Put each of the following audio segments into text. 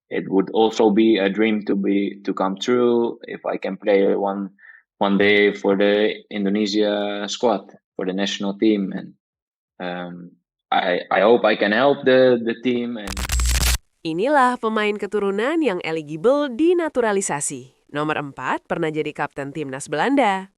it would also be a dream to come true if I can play one day for the Indonesia squad for the national team, and I hope I can help the team. And Inilah pemain keturunan yang eligible dinaturalisasi. Nomor 4 pernah jadi kapten timnas Belanda.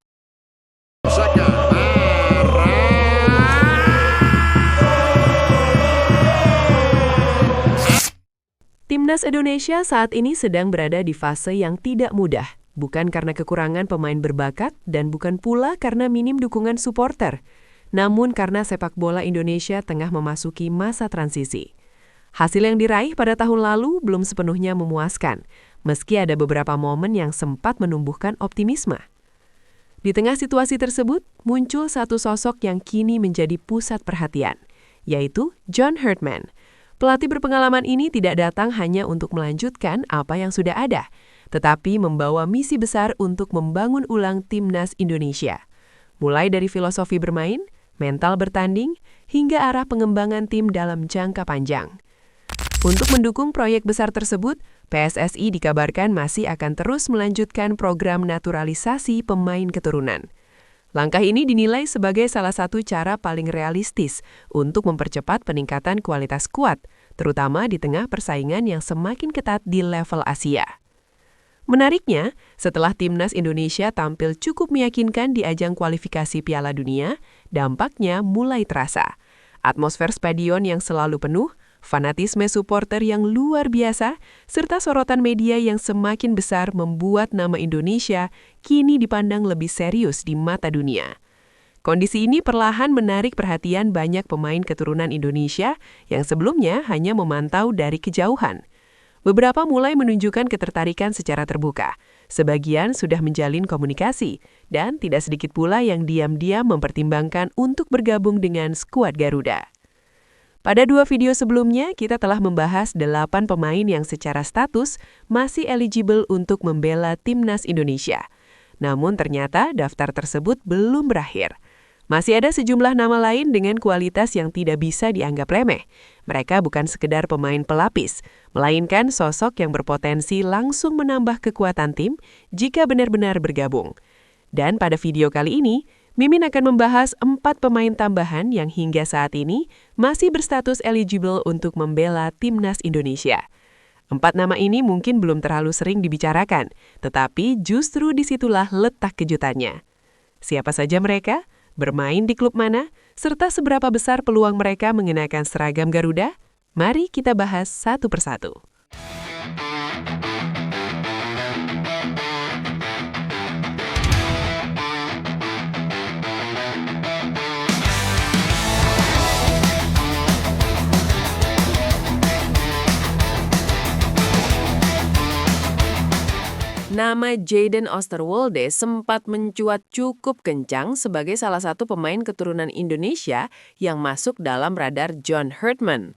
Timnas Indonesia saat ini sedang berada di fase yang tidak mudah, bukan karena kekurangan pemain berbakat dan bukan pula karena minim dukungan supporter, namun karena sepak bola Indonesia tengah memasuki masa transisi. Hasil yang diraih pada tahun lalu belum sepenuhnya memuaskan, meski ada beberapa momen yang sempat menumbuhkan optimisme. Di tengah situasi tersebut, muncul satu sosok yang kini menjadi pusat perhatian, yaitu John Herdman. Pelatih berpengalaman ini tidak datang hanya untuk melanjutkan apa yang sudah ada, tetapi membawa misi besar untuk membangun ulang timnas Indonesia. Mulai dari filosofi bermain, mental bertanding, hingga arah pengembangan tim dalam jangka panjang. Untuk mendukung proyek besar tersebut, PSSI dikabarkan masih akan terus melanjutkan program naturalisasi pemain keturunan. Langkah ini dinilai sebagai salah satu cara paling realistis untuk mempercepat peningkatan kualitas skuad, terutama di tengah persaingan yang semakin ketat di level Asia. Menariknya, setelah timnas Indonesia tampil cukup meyakinkan di ajang kualifikasi Piala Dunia, dampaknya mulai terasa. Atmosfer stadion yang selalu penuh, fanatisme supporter yang luar biasa, serta sorotan media yang semakin besar membuat nama Indonesia kini dipandang lebih serius di mata dunia. Kondisi ini perlahan menarik perhatian banyak pemain keturunan Indonesia yang sebelumnya hanya memantau dari kejauhan. Beberapa mulai menunjukkan ketertarikan secara terbuka, sebagian sudah menjalin komunikasi, dan tidak sedikit pula yang diam-diam mempertimbangkan untuk bergabung dengan skuad Garuda. Pada 2 video sebelumnya, kita telah membahas 8 pemain yang secara status masih eligible untuk membela timnas Indonesia. Namun ternyata daftar tersebut belum berakhir. Masih ada sejumlah nama lain dengan kualitas yang tidak bisa dianggap remeh. Mereka bukan sekedar pemain pelapis, melainkan sosok yang berpotensi langsung menambah kekuatan tim jika benar-benar bergabung. Dan pada video kali ini, Mimin akan membahas 4 pemain tambahan yang hingga saat ini masih berstatus eligible untuk membela timnas Indonesia. 4 nama ini mungkin belum terlalu sering dibicarakan, tetapi justru disitulah letak kejutannya. Siapa saja mereka, bermain di klub mana, serta seberapa besar peluang mereka mengenakan seragam Garuda? Mari kita bahas satu persatu. Nama Jayden Oosterwolde sempat mencuat cukup kencang sebagai salah satu pemain keturunan Indonesia yang masuk dalam radar John Herdman.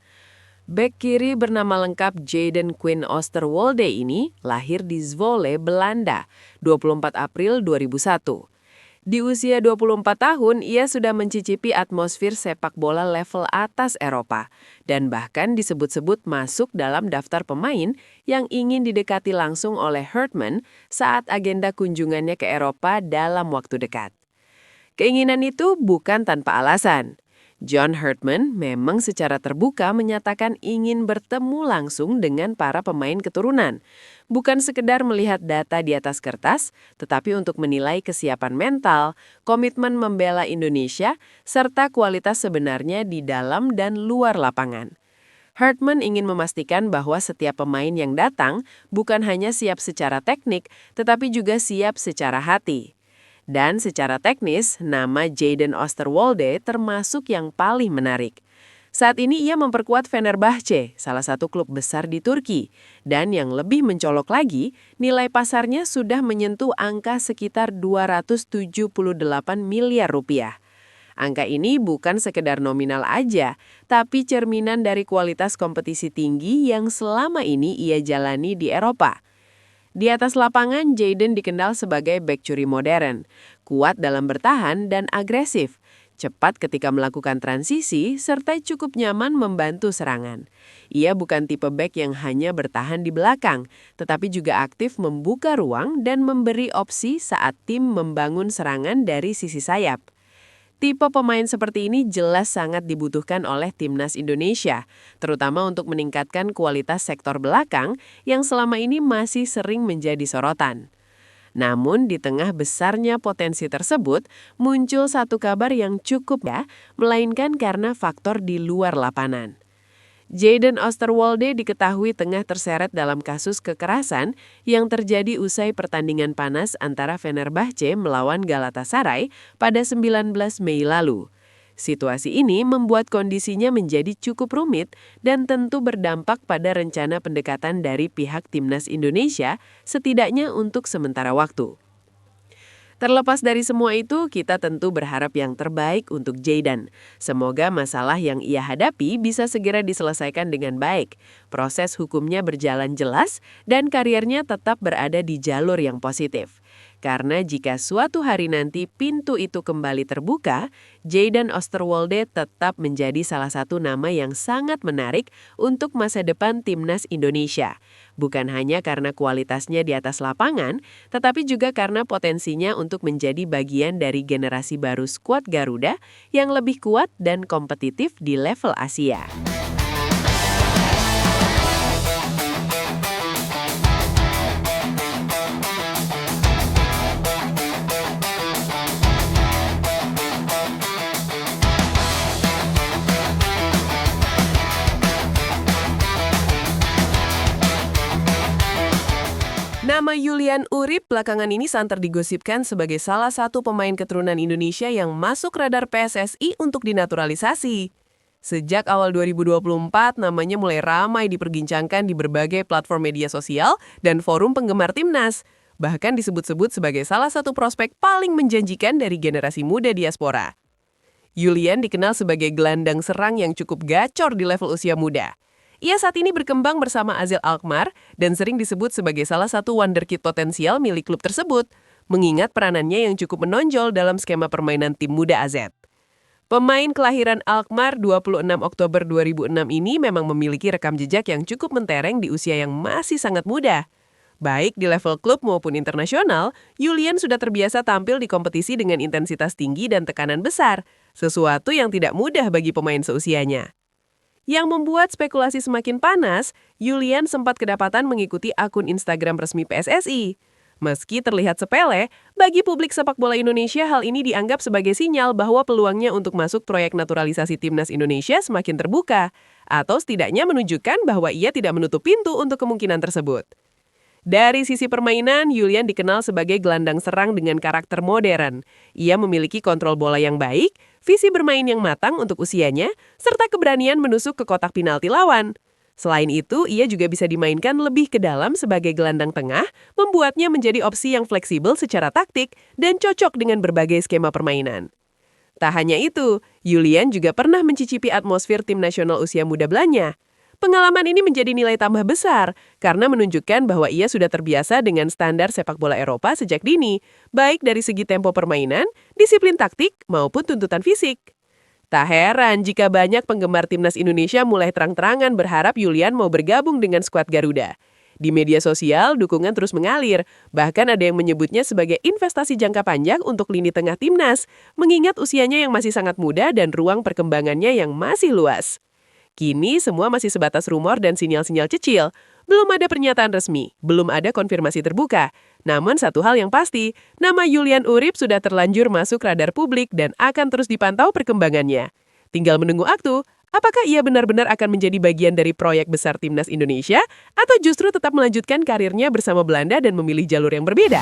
Bek kiri bernama lengkap Jayden Quinn Oosterwolde ini lahir di Zwolle, Belanda, 24 April 2001. Di usia 24 tahun, ia sudah mencicipi atmosfer sepak bola level atas Eropa dan bahkan disebut-sebut masuk dalam daftar pemain yang ingin didekati langsung oleh Herdman saat agenda kunjungannya ke Eropa dalam waktu dekat. Keinginan itu bukan tanpa alasan. John Herdman memang secara terbuka menyatakan ingin bertemu langsung dengan para pemain keturunan. Bukan sekedar melihat data di atas kertas, tetapi untuk menilai kesiapan mental, komitmen membela Indonesia, serta kualitas sebenarnya di dalam dan luar lapangan. Herdman ingin memastikan bahwa setiap pemain yang datang bukan hanya siap secara teknik, tetapi juga siap secara hati. Dan secara teknis, nama Jayden Oosterwolde termasuk yang paling menarik. Saat ini ia memperkuat Fenerbahce, salah satu klub besar di Turki. Dan yang lebih mencolok lagi, nilai pasarnya sudah menyentuh angka sekitar 278 miliar rupiah. Angka ini bukan sekedar nominal aja, tapi cerminan dari kualitas kompetisi tinggi yang selama ini ia jalani di Eropa. Di atas lapangan, Jayden dikenal sebagai bek curi modern, kuat dalam bertahan dan agresif. cepat ketika melakukan transisi, serta cukup nyaman membantu serangan. Ia bukan tipe bek yang hanya bertahan di belakang, tetapi juga aktif membuka ruang dan memberi opsi saat tim membangun serangan dari sisi sayap. Tipe pemain seperti ini jelas sangat dibutuhkan oleh timnas Indonesia, terutama untuk meningkatkan kualitas sektor belakang yang selama ini masih sering menjadi sorotan. Namun di tengah besarnya potensi tersebut, muncul satu kabar yang cukup melainkan karena faktor di luar lapangan. Jayden Osterwolde diketahui tengah terseret dalam kasus kekerasan yang terjadi usai pertandingan panas antara Fenerbahce melawan Galatasaray pada 19 Mei lalu. Situasi ini membuat kondisinya menjadi cukup rumit dan tentu berdampak pada rencana pendekatan dari pihak timnas Indonesia, setidaknya untuk sementara waktu. Terlepas dari semua itu, kita tentu berharap yang terbaik untuk Jayden. Semoga masalah yang ia hadapi bisa segera diselesaikan dengan baik, proses hukumnya berjalan jelas, dan karirnya tetap berada di jalur yang positif. Karena jika suatu hari nanti pintu itu kembali terbuka, Jayden Osterwolde tetap menjadi salah satu nama yang sangat menarik untuk masa depan timnas Indonesia. Bukan hanya karena kualitasnya di atas lapangan, tetapi juga karena potensinya untuk menjadi bagian dari generasi baru skuad Garuda yang lebih kuat dan kompetitif di level Asia. Nama Julian Urip belakangan ini santer digosipkan sebagai salah satu pemain keturunan Indonesia yang masuk radar PSSI untuk dinaturalisasi. Sejak awal 2024, namanya mulai ramai diperbincangkan di berbagai platform media sosial dan forum penggemar timnas. Bahkan disebut-sebut sebagai salah satu prospek paling menjanjikan dari generasi muda diaspora. Julian dikenal sebagai gelandang serang yang cukup gacor di level usia muda. Ia saat ini berkembang bersama AZ Alkmaar dan sering disebut sebagai salah satu wonderkid potensial milik klub tersebut, mengingat peranannya yang cukup menonjol dalam skema permainan tim muda AZ. Pemain kelahiran Alkmaar 26 Oktober 2006 ini memang memiliki rekam jejak yang cukup mentereng di usia yang masih sangat muda. Baik di level klub maupun internasional, Julian sudah terbiasa tampil di kompetisi dengan intensitas tinggi dan tekanan besar, sesuatu yang tidak mudah bagi pemain seusianya. Yang membuat spekulasi semakin panas, Julian sempat kedapatan mengikuti akun Instagram resmi PSSI. Meski terlihat sepele, bagi publik sepak bola Indonesia hal ini dianggap sebagai sinyal bahwa peluangnya untuk masuk proyek naturalisasi timnas Indonesia semakin terbuka, atau setidaknya menunjukkan bahwa ia tidak menutup pintu untuk kemungkinan tersebut. Dari sisi permainan, Julian dikenal sebagai gelandang serang dengan karakter modern. Ia memiliki kontrol bola yang baik, visi bermain yang matang untuk usianya, serta keberanian menusuk ke kotak penalti lawan. Selain itu, ia juga bisa dimainkan lebih ke dalam sebagai gelandang tengah, membuatnya menjadi opsi yang fleksibel secara taktik dan cocok dengan berbagai skema permainan. Tak hanya itu, Julian juga pernah mencicipi atmosfer tim nasional usia muda Belanda. Pengalaman ini menjadi nilai tambah besar karena menunjukkan bahwa ia sudah terbiasa dengan standar sepak bola Eropa sejak dini, baik dari segi tempo permainan, disiplin taktik, maupun tuntutan fisik. Tak heran jika banyak penggemar timnas Indonesia mulai terang-terangan berharap Julian mau bergabung dengan skuad Garuda. Di media sosial, dukungan terus mengalir, bahkan ada yang menyebutnya sebagai investasi jangka panjang untuk lini tengah timnas, mengingat usianya yang masih sangat muda dan ruang perkembangannya yang masih luas. Kini semua masih sebatas rumor dan sinyal-sinyal kecil. Belum ada pernyataan resmi, belum ada konfirmasi terbuka. Namun satu hal yang pasti, nama Julian Urip sudah terlanjur masuk radar publik dan akan terus dipantau perkembangannya. Tinggal menunggu waktu, apakah ia benar-benar akan menjadi bagian dari proyek besar timnas Indonesia atau justru tetap melanjutkan karirnya bersama Belanda dan memilih jalur yang berbeda?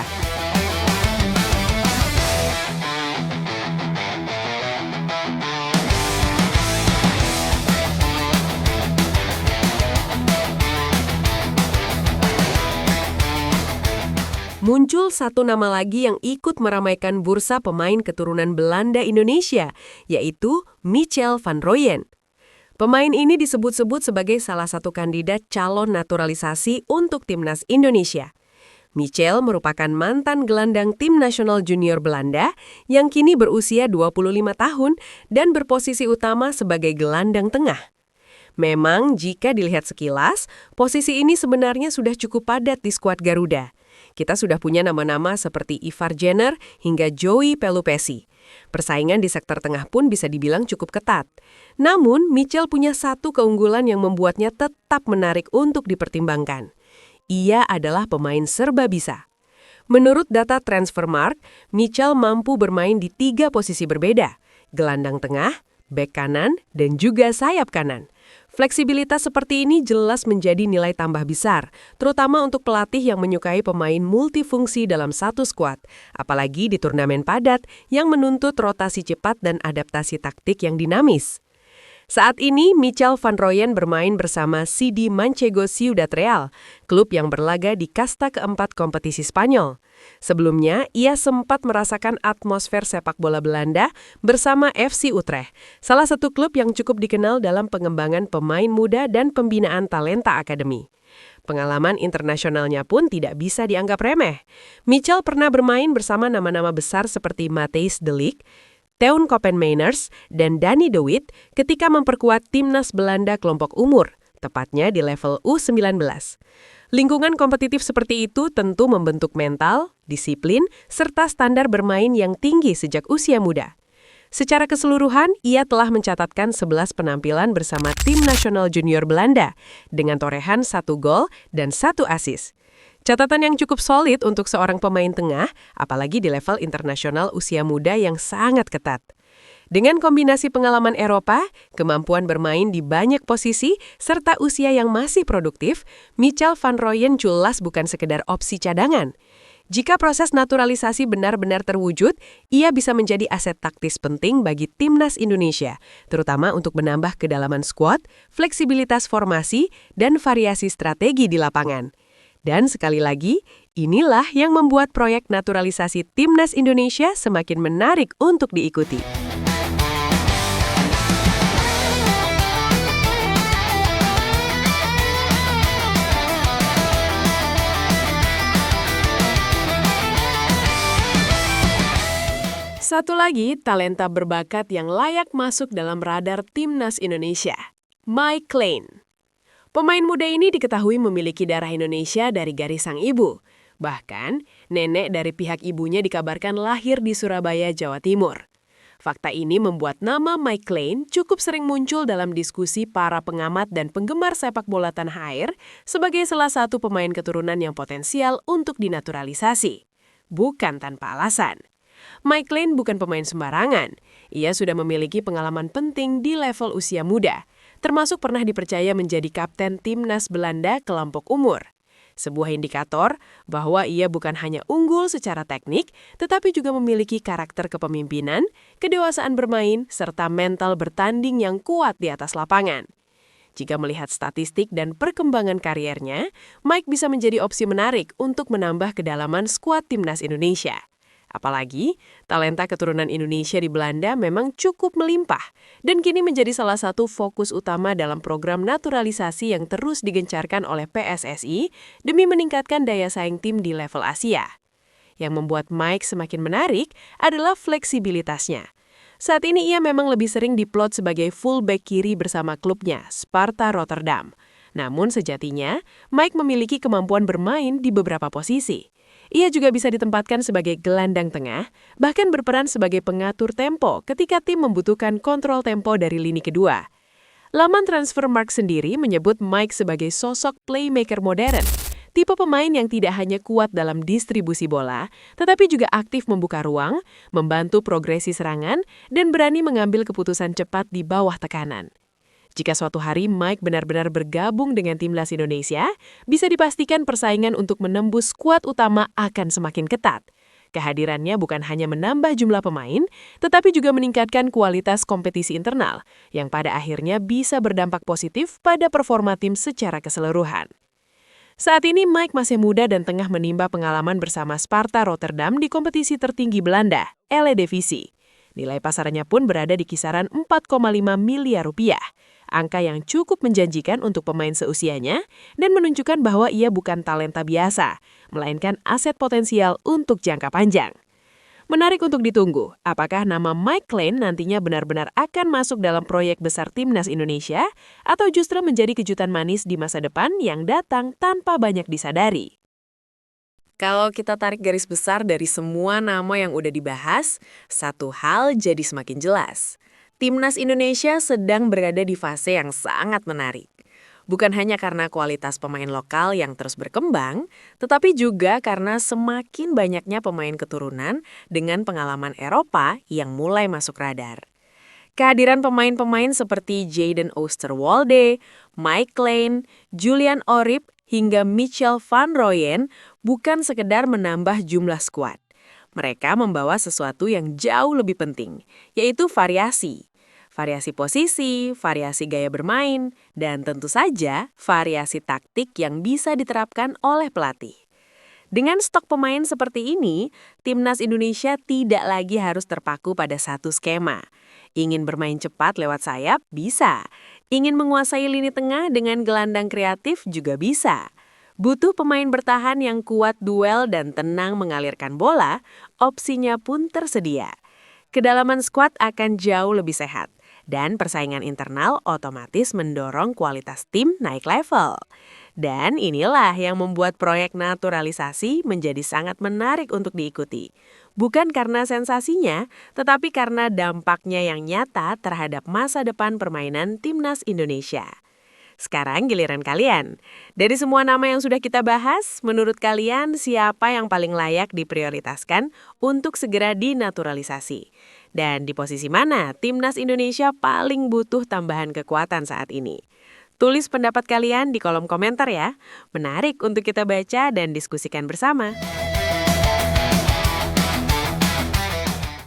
Muncul satu nama lagi yang ikut meramaikan bursa pemain keturunan Belanda Indonesia, yaitu Michel van Rooyen. Pemain ini disebut-sebut sebagai salah satu kandidat calon naturalisasi untuk timnas Indonesia. Michel merupakan mantan gelandang tim nasional junior Belanda yang kini berusia 25 tahun dan berposisi utama sebagai gelandang tengah. Memang jika dilihat sekilas, posisi ini sebenarnya sudah cukup padat di skuad Garuda. Kita sudah punya nama-nama seperti Ivar Jenner hingga Joey Pelupesi. Persaingan di sektor tengah pun bisa dibilang cukup ketat. Namun, Michel punya satu keunggulan yang membuatnya tetap menarik untuk dipertimbangkan. Ia adalah pemain serba bisa. Menurut data Transfermarkt, Michel mampu bermain di 3 posisi berbeda, gelandang tengah, bek kanan, dan juga sayap kanan. Fleksibilitas seperti ini jelas menjadi nilai tambah besar, terutama untuk pelatih yang menyukai pemain multifungsi dalam satu skuad, apalagi di turnamen padat yang menuntut rotasi cepat dan adaptasi taktik yang dinamis. Saat ini, Michel van Rooyen bermain bersama CD Manchego Ciudad Real, klub yang berlaga di kasta keempat kompetisi Spanyol. Sebelumnya, ia sempat merasakan atmosfer sepak bola Belanda bersama FC Utrecht, salah satu klub yang cukup dikenal dalam pengembangan pemain muda dan pembinaan talenta akademi. Pengalaman internasionalnya pun tidak bisa dianggap remeh. Michel pernah bermain bersama nama-nama besar seperti Matthijs de Ligt, Teun Koopmeiners, dan Danny de Wit ketika memperkuat timnas Belanda kelompok umur, tepatnya di level U19. Lingkungan kompetitif seperti itu tentu membentuk mental, disiplin, serta standar bermain yang tinggi sejak usia muda. Secara keseluruhan, ia telah mencatatkan 11 penampilan bersama tim nasional junior Belanda, dengan torehan 1 gol dan 1 assist. Catatan yang cukup solid untuk seorang pemain tengah, apalagi di level internasional usia muda yang sangat ketat. Dengan kombinasi pengalaman Eropa, kemampuan bermain di banyak posisi, serta usia yang masih produktif, Michel van Rooyen jelas bukan sekedar opsi cadangan. Jika proses naturalisasi benar-benar terwujud, ia bisa menjadi aset taktis penting bagi timnas Indonesia, terutama untuk menambah kedalaman skuad, fleksibilitas formasi, dan variasi strategi di lapangan. Dan sekali lagi, inilah yang membuat proyek naturalisasi timnas Indonesia semakin menarik untuk diikuti. Satu lagi talenta berbakat yang layak masuk dalam radar timnas Indonesia, Mike Klein. Pemain muda ini diketahui memiliki darah Indonesia dari garis sang ibu. Bahkan, nenek dari pihak ibunya dikabarkan lahir di Surabaya, Jawa Timur. Fakta ini membuat nama Mike Klein cukup sering muncul dalam diskusi para pengamat dan penggemar sepak bola tanah air sebagai salah satu pemain keturunan yang potensial untuk dinaturalisasi. Bukan tanpa alasan. Mike Klein bukan pemain sembarangan. Ia sudah memiliki pengalaman penting di level usia muda, termasuk pernah dipercaya menjadi kapten timnas Belanda kelompok umur. Sebuah indikator bahwa ia bukan hanya unggul secara teknik, tetapi juga memiliki karakter kepemimpinan, kedewasaan bermain, serta mental bertanding yang kuat di atas lapangan. Jika melihat statistik dan perkembangan kariernya, Mike bisa menjadi opsi menarik untuk menambah kedalaman skuad timnas Indonesia. Apalagi, talenta keturunan Indonesia di Belanda memang cukup melimpah dan kini menjadi salah satu fokus utama dalam program naturalisasi yang terus digencarkan oleh PSSI demi meningkatkan daya saing tim di level Asia. Yang membuat Mike semakin menarik adalah fleksibilitasnya. Saat ini ia memang lebih sering diplot sebagai fullback kiri bersama klubnya, Sparta Rotterdam. Namun sejatinya, Mike memiliki kemampuan bermain di beberapa posisi. Ia juga bisa ditempatkan sebagai gelandang tengah, bahkan berperan sebagai pengatur tempo ketika tim membutuhkan kontrol tempo dari lini kedua. Laman Transfermarkt sendiri menyebut Mike sebagai sosok playmaker modern, tipe pemain yang tidak hanya kuat dalam distribusi bola, tetapi juga aktif membuka ruang, membantu progresi serangan, dan berani mengambil keputusan cepat di bawah tekanan. Jika suatu hari Mike benar-benar bergabung dengan timnas Indonesia, bisa dipastikan persaingan untuk menembus skuad utama akan semakin ketat. Kehadirannya bukan hanya menambah jumlah pemain, tetapi juga meningkatkan kualitas kompetisi internal, yang pada akhirnya bisa berdampak positif pada performa tim secara keseluruhan. Saat ini Mike masih muda dan tengah menimba pengalaman bersama Sparta Rotterdam di kompetisi tertinggi Belanda, Eredivisie. Nilai pasarannya pun berada di kisaran 4,5 miliar rupiah. angka yang cukup menjanjikan untuk pemain seusianya dan menunjukkan bahwa ia bukan talenta biasa, melainkan aset potensial untuk jangka panjang. Menarik untuk ditunggu, apakah nama Mike Glenn nantinya benar-benar akan masuk dalam proyek besar Timnas Indonesia atau justru menjadi kejutan manis di masa depan yang datang tanpa banyak disadari? Kalau kita tarik garis besar dari semua nama yang udah dibahas, satu hal jadi semakin jelas. Timnas Indonesia sedang berada di fase yang sangat menarik. Bukan hanya karena kualitas pemain lokal yang terus berkembang, tetapi juga karena semakin banyaknya pemain keturunan dengan pengalaman Eropa yang mulai masuk radar. Kehadiran pemain-pemain seperti Jadon Oosterwolde, Mike Glenn, Julian Orip, hingga Michel van Rooyen bukan sekedar menambah jumlah skuad. Mereka membawa sesuatu yang jauh lebih penting, yaitu variasi. Variasi posisi, variasi gaya bermain, dan tentu saja variasi taktik yang bisa diterapkan oleh pelatih. Dengan stok pemain seperti ini, Timnas Indonesia tidak lagi harus terpaku pada satu skema. Ingin bermain cepat lewat sayap? Bisa. Ingin menguasai lini tengah dengan gelandang kreatif juga bisa. Butuh pemain bertahan yang kuat duel dan tenang mengalirkan bola, opsinya pun tersedia. Kedalaman skuad akan jauh lebih sehat, dan persaingan internal otomatis mendorong kualitas tim naik level. Dan inilah yang membuat proyek naturalisasi menjadi sangat menarik untuk diikuti. Bukan karena sensasinya, tetapi karena dampaknya yang nyata terhadap masa depan permainan Timnas Indonesia. Sekarang giliran kalian. Dari semua nama yang sudah kita bahas, menurut kalian siapa yang paling layak diprioritaskan untuk segera dinaturalisasi? Dan di posisi mana Timnas Indonesia paling butuh tambahan kekuatan saat ini? Tulis pendapat kalian di kolom komentar ya. Menarik untuk kita baca dan diskusikan bersama.